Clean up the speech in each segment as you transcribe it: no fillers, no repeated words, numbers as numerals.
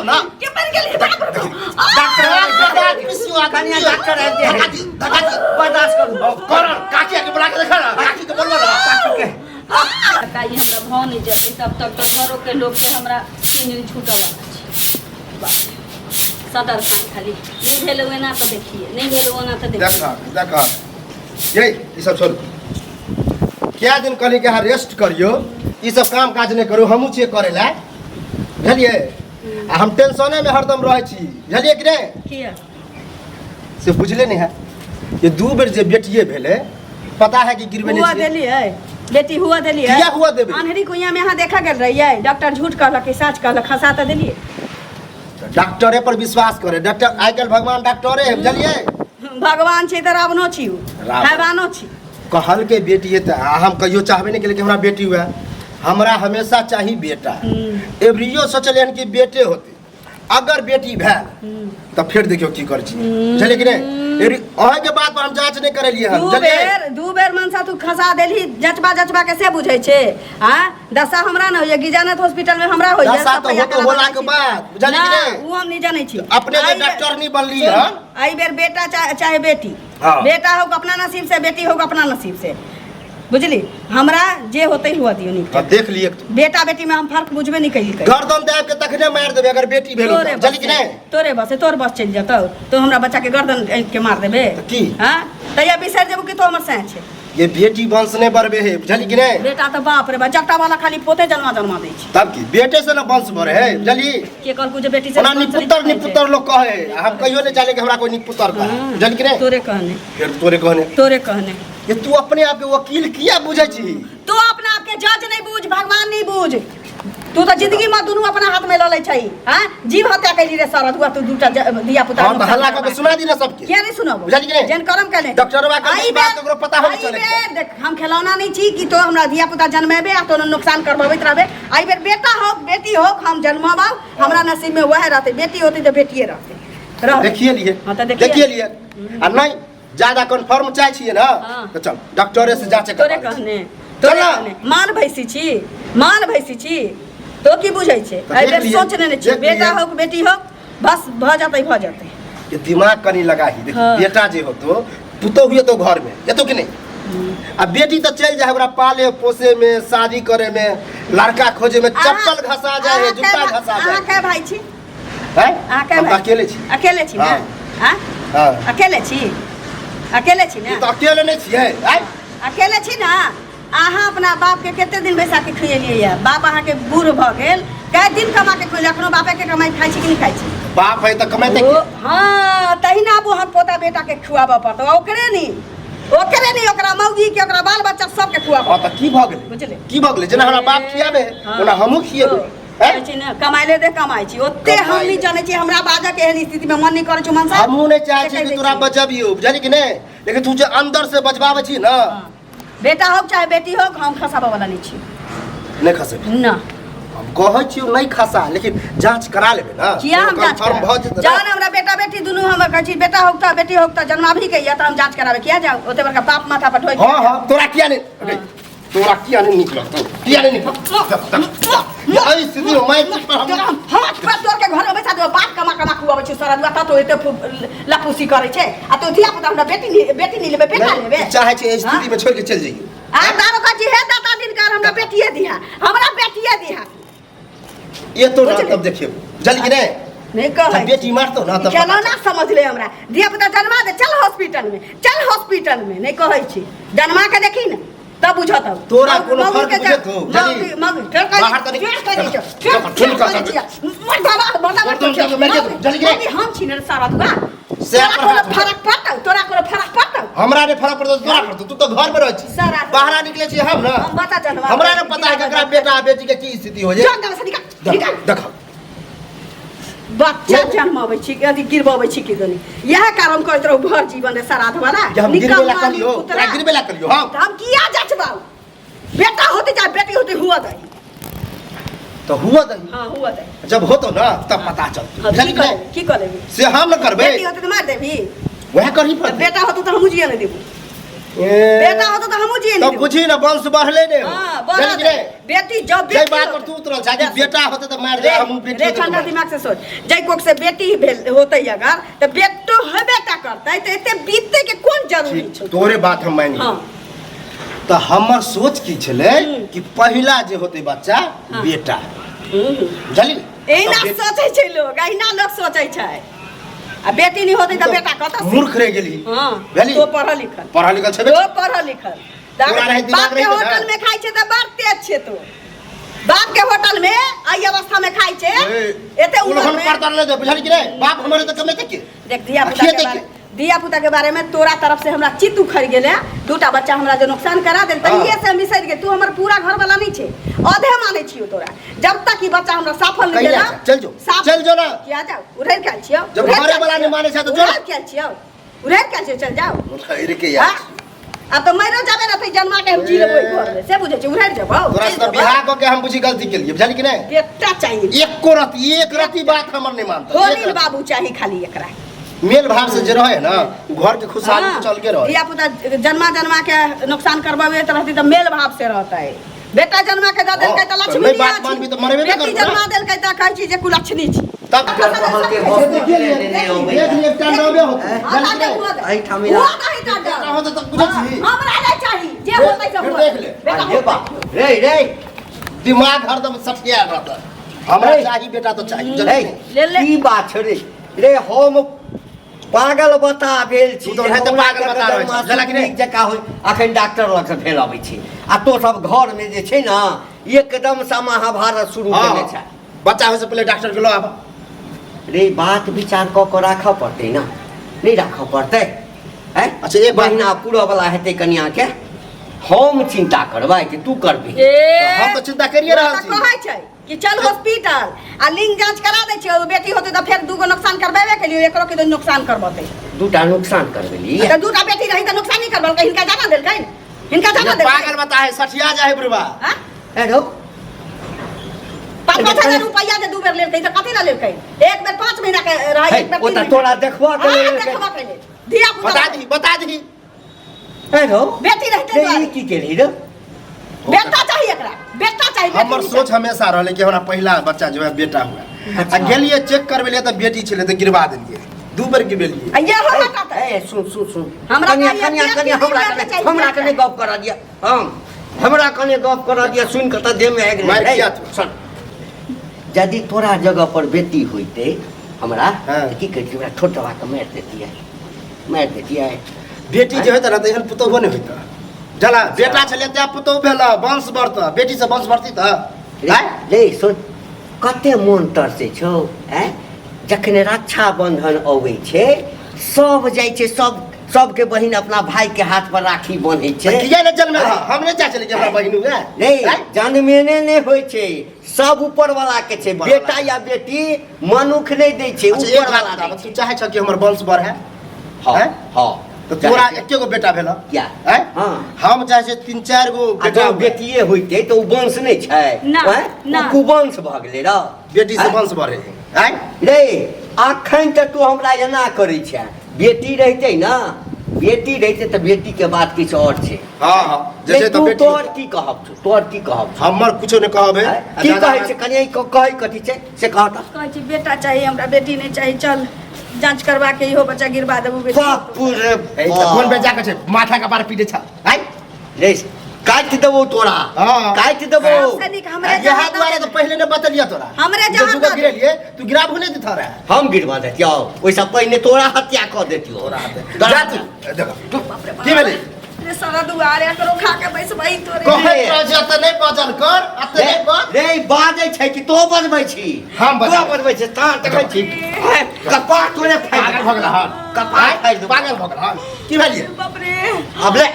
तब ना के पर गेली डॉक्टर किसी आदमी डॉक्टर है धका बर्दाश्त करू कर काकी के बुला के देखा ना काकी के बोलवा ना काकी के काई हमरा भाव नहीं जल्दी तब तक तो घरों के लोग के हमरा 3 दिन छूटा वाला छै सदर खान खाली नहीं भेल हुए ना तो देखिए नहीं भेल हुए ना तो देखिए देखा ये सब छोड़ क्या दिन कहली के रेस्ट करियो ये सब काम काज नहीं करू हमू छिए करे ला बुझलिए आ हम टेंशने में हरदम रहे छी बुझलिए कि नहीं किया से बुझले नहीं है ये 2 बेर जे बेटिए भेले पता है कि गिरबे हुआ नहीं देली है बेटी हुआ देली है किया हुआ देबे अनहरी कुइया में यहाँ देखा गेल रही है डॉक्टर झूठ कहलक कि सच कहलक हंसा तो देलिए डॉक्टरे पर विश्वास करे डॉक्टर आजकल भगवान डॉक्टरे है बुझलिए भगवान छी तो रावणो छी रावण। हैवानो छी कहल के बेटी है तो हम कहियो चाहबे नहीं के कि हमरा बेटी हुआ हमरा हमेशा चाहिए बेटा एवरियो सोचले कि बेटे होते अगर बेटी भेल तो फिर देखियो की कर छी चले कि नहीं अहे के बात पर हम जांच नहीं करलिए हम दू बेर मनसा तू खसा देली जचबा के से बुझै छे हां दशा हमरा न होय गिजानत हॉस्पिटल में हमरा होय दशा तो होतो होला के बाद बुझली कि नहीं वो हम नहीं जानै छी अपने के डॉक्टर नहीं बनली है आई बेर बेटा चाहे बेटी बेटा हो अपना नसीब से बेटी हो अपना नसीब से बुझली हमरा जे होते हुआ दियो नहीं देख लिए बेटा बेटी में हम फर्क बुझबे नहीं कइली गर्दन दाब के तखने मार देबे अगर बेटी भेलो जल्दी कि नहीं तोरे बस चल जतौ तो हमरा बच्चा के गर्दन के मार देबे की हां तैया बिसर जेबू कि तो हमर से छे ये बेटी वंश ने बढ़बे है बुझली कि नहीं बेटा तो बाप रे बा जट्टा वाला खाली पोते जन्मा दै छी तब की बेटे से ना वंश बढ़े है बुझली के कहल जे बेटी से ना निपुत्र लोग कहे हम कहियो नहीं चाहे कि हमरा कोई निपुत्र का बुझली कि नहीं तोरे कहने फिर तोरे कहने ये तू अपने आप के वकील किया बुझै छी तू अपना आप के जज नहीं बुझ भगवान नहीं बुझ तू तो जिंदगी में दोनों अपना हाथ में ल ले छै हां जीव हत्या कैली रे सारा दुआ तू दूटा दिया पुता हम हल्ला के सुना दी ना सबके क्या नहीं सुनाबो बुझली कि नहीं जन करम कहले डॉक्टरवा के बात ओकरो पता होना चले देख हम खिलौना नहीं छी कि तो हमरा दिया पुता जन्मेबे आ तो नुकसान करबबैत रहबे आई बेर बेटा हो बेटी हो हम जन्माबा हमरा नसीब में वह रहते बेटी होती तो बेटिए रहते देखिए लिए हां तो देखिए लिए आ नहीं ज्यादा कंफर्म चाहे छिए ना तो चल डॉक्टरे से जांच तोरे कहने मान भैसी छी तो की बुझै छे आई बेर सोच लेने छी बेटा हो बेटी हो बस भ जाते ये दिमाग कनी लगा ही देख बेटा जे हो तो पुतो हुए तो घर में ये तो कि नहीं अब बेटी तो चल जाए हमरा पाले पोसे में शादी करे में लड़का खोजे में चप्पल घसा जाए जूता घसा जाए के भाई छी हैं हम अकेले छी ना हां अकेले छी ना तो अकेले नहीं छिए अकेले छी ना अहाँ अपना बाप के केते दिन बैसा के खियलिए या बाप अहाँ के बूढ़ भ गेल कै दिन कमा के खियले अखनो बापे के कमाई खाइ छी कि नहीं खाइ छी बाप है तो कमाते हां तहिना अब हम पोता बेटा के खुआबा पड़तो ओकरे नहीं ओकरा मौगी के ओकरा बाल बच्चा सब के खुआबा त की भ गेलै बुझले की भ गेलै जेना हमरा बाप खियाबे ओना हमहु खियेबे कमाई छी ओते हम नहीं जाने छी हमरा बाजा के एहन स्थिति में मन नहीं करे छी मनसा हमहु नहीं चाहे छी कि तोरा बचबियो बुझली कि नहीं लेकिन तू जे अंदर से बचबावे छी ना बेटा हो चाहे बेटी हो हम खसाबा वाला नहीं छी नहीं खसेबे ना हम कहै छी नहीं खसा लेकिन जांच करा लेबे ना किया हम जांच जान हमरा बेटा बेटी दुनू हम कहै छी बेटा होता बेटी होता जन्माभी के या त हम जांच कराबे किया जाओ ओते बड़का पाप माथा पर ढोइ हां तोरा किया नहीं निकल किया नहीं निकल ये आई स्थिति में मैं पर हम हाथ पर तोर के घर में बैठा दो बाप कमा खुआबे छी सारा दुआ तो एते लपूसी करे छे आ तो धिया पुता हमरा बेटी नहीं लेबे बेटा लेबे चाहे छे स्थिति में छोड़ के चल जाइए आ दारो का जी है दाता दिनकार हमरा बेटिए दिया ये तो ना तब देखिए जल्दी नहीं कहै बेटी मारतो ना तब चलो ना समझ ले हमरा धिया पुता जन्मा दे चल हॉस्पिटल में नहीं कहै छी जन्मा के देखी ना तब बुझा तब तोरा कोनो फर्क बुझे तो जल्दी बाहर तो जल्दी हम छी ने सारा दुआ तोरा कोनो फर्क पड़तो हमरा ने फर्क पड़तो तोरा पड़तो तू तो घर में रहै छी बाहर निकले छी हम ना हम बता जनवा हमरा ने पता है कि एकरा बेटा बेटी के की स्थिति हो जाए निकाल देखो बच्चा जन्माबै छी कि अथी गिरबाबै छी कि दोनी यह कारण करत रहू भर जीवन श्राद्ध वाला गिरबेला करियो हां हम किया जचबाऊ बेटा होते चाहे बेटी होते हुआ दई तो हुआ दई हां हुआ दई जब हो तो ना तब पता चलतो की कर लेबी से हम न करबे बेटी होते तो मार देबी वह करही पड़त बेटा होते तो हम जिया नहीं देबू बेटा होता तो हमहू जिए तो बुझी ना वंश बढ़ले ने हां चल बढ़त रे बेटी जब जय बेटी बात पर तू उतरल छा कि बेटा होते तो मार दे हम बेटी रे ठंडा दिमाग से सोच जय कोक से बेटी ही भेल होते अगर तो बेटो है बेटा करता तो एते बीतते के कोन जरूरी छै तोरे बात हम मानी हां तो हमर सोच की छले कि पहिला जे होते बच्चा बेटा जली एना सोचै छै लोग एना लोग सोचै छै आ बेटी नहीं होती तो बेटा कत मूर्ख रह गेली हां भेली तो पढ़ल लिखल छबे तो पढ़ल लिखल तोरा रहे दिमाग बाप के रहे ना। होटल में खाइ छै त बड़ तेज छै तो बाप के होटल में आई अवस्था में खाइ छै एते उम्र उलहन में पड़ता ले बुझल कि रे बाप हमरे तो कमे तक देख दिया पुता के बारे में तोरा तरफ से हमरा चित्त उखड़ गेले दूटा बच्चा हमरा जो नुकसान करा देल तहिए से हम बिसर गए तू हमर पूरा घर वाला नहीं छे आधे माने छियो तोरा जब तक ई बच्चा हमरा सफल नहीं देला चल जो ना क्या जाओ उधर क्या छियो जब घरे वाला नहीं माने छ तो जो क्या छियो उधर क्या छियो चल जाओ खैर के यार आ तो मरो जाबे ना त जन्मा के हम जी लेबो घर में से बुझे छी उधर जबो तोरा से बियाह क के हम बुझी गलती के लिए बुझल कि नहीं बेटा चाहिए एक रति बात हमर नहीं मानता होली बाबू चाहिए खाली एकरा मेल भाव से जे रहे ना घर के खुशहाली हाँ, चल के रहे दिया पुता जन्मा के नुकसान करवावे तो रहती तो मेल भाव से रहता है बेटा जन्मा के दा देल के त लक्ष्मी नहीं बात मानबी तो मरबे ना बेटी करू जन्मा देल के त कहै छी जे कुलक्षणी छी तब देख लिए एक टांड होबे हो आई ठामिला हुआ नहीं टाटा हो तो बुझै छी हमरा नहीं चाहिए जे होतै से हुआ देख ले बेटा ये बा रे रे दिमाग हरदम सटिया रहता हमरा चाहिए बेटा तो चाहिए रे ले ले। की बात छै रे हम पागल बता भेल छी तू तो रहते पागल बता रहै छी, जला कि नहीं? जका होय अखन डॉक्टर लग से भेल अबै छी आ तो सब घर में जे छै ना एकदम सा महाभारत शुरू केने छै बच्चा हो से पहले डॉक्टर के लो आब रे बात विचार क के राखऽ पड़तै ना नहीं राखऽ पड़तै हैं अच्छा, एक बात- महीना पूरा वाला हेतै कन्या के हम चिंता करबै कि तू करबी हम तो चिंता करिए रहल छी कहै छै कि चल हॉस्पिटल आ लिंग जांच करा दे छै बेटी होते तो फिर दूगो नुकसान करबेबे के लिए एकरो के नुकसान करबते दूटा नुकसान करबेली तो दूटा बेटी रही तो नुकसान नहीं करबल हिनका जाना देल कहीं हिनका जाना देल पागल बता है सठिया जाए बुढ़वा हां हेलो 5,000 रुपया जे दू बेर लेलकै त कथि ला लेलकै एक बेर 5 महीना के रह एक बेर ओ त तोरा देखबा के लेल देखबा के लेल दिया बता दी हेलो बेटी रहते रे द्वारे ई की केली रे बेटा चाहिए एकरा बेटा चाहिए हमर सोच हमेशा रहले कि हमरा पहला बच्चा जो है बेटा हुआ आ गेलिए चेक करबेलिए त बेटी छले त गिरवा देलिए दू बेर गिरवेलिए आ ये हो बात ए सुन हमरा कन्या चाहिए, हमरा कने गप करा दिया हमरा कने गप करा दिया सुन के त दे में आगि मार नहीं किया तू? सुन यदि तोरा जगह पर बेटी होइते हमरा हाँ। त की कहती हमरा छोटवा के मार देती है बेटी जे होता ना त एहन पुतौह नहीं होता जला बेटा छले त पुतौह भेला वंश बढ़ता बेटी से वंश बढ़ती त ले सुन कते मोन तरसे छौ हैं जखने रक्षा बंधन अबै छै सब जाइ छै सबके बहिन अपना भाई के हाथ पर राखी बांधै छै किया न जन्मे हम नहीं चाह चले कि हमरा बहिन हुआ नहीं जन्मेने नहीं होइ छै सब ऊपर वाला के छै बेटा या बेटी मनुख नहीं दै छै अच्छा ऊपर एक वाला बात दै तू छै चाहे छ कि हमर वंश बढ़े हां हैं? हां तो तोरा एके गो बेटा भेला क्या? हैं? हाँ। हम चाहे छै 3-4 गो आ बेटा जब बेटिए होइते तो उ वंश नहीं छै ना, हैं? ना। उ कुवंश भ गेलै र बेटी से हैं? वंश बढ़े हैं रे अखन तऽ तू हमरा एना करै छै बेटी रहिते ना बेटी रहिते तऽ बेटी के बात किछु और छै हां जैसे तो तू बेटी तोर की कहब हमर कुछो नहीं कहबे की कहै छै कन्या कहै कथी छै से कह त कहै छी बेटा चाहिए हमरा बेटी नहीं चाहिए चल जांच करवा के इहो बच्चा गिरवा देबू बेटी बाप रे फोन पे जाके छै माथा का बार पीटे छ हैं रे काट देबो तोरा हाँ। काट देबो सैनिक हमरे यह द्वारा तो पहले ने बतलिया तोरा हमरे जो जहाँ तू तक- गिरेलिए तू गिराबू नहीं देता रहा हम गिरवा देतियौ ओइसा पहिने तोरा हत्या क देतियौ तोरा जा तू देखो की भेलै रे सारा दुआरे करो खा के बैसबई तोरे कहै राजा त नहीं बजल कर अते नहीं कर रे बाजै छै कि तो बजबै छी हम तो बजाबै। बजबै छै ता देखै छी कपाट तोरे पागल फाड़ि भ गेल हन कपाट फाड़ि देबो। पागल भ गेल हन की भेलिए बाप रे अब ले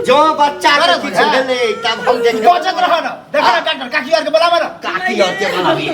जो बच्चा के करत किछु है। भेलै तब हम देखबै बजत रह न देखा डॉक्टर काकी आर के बुलावा न काकी और के बनाबी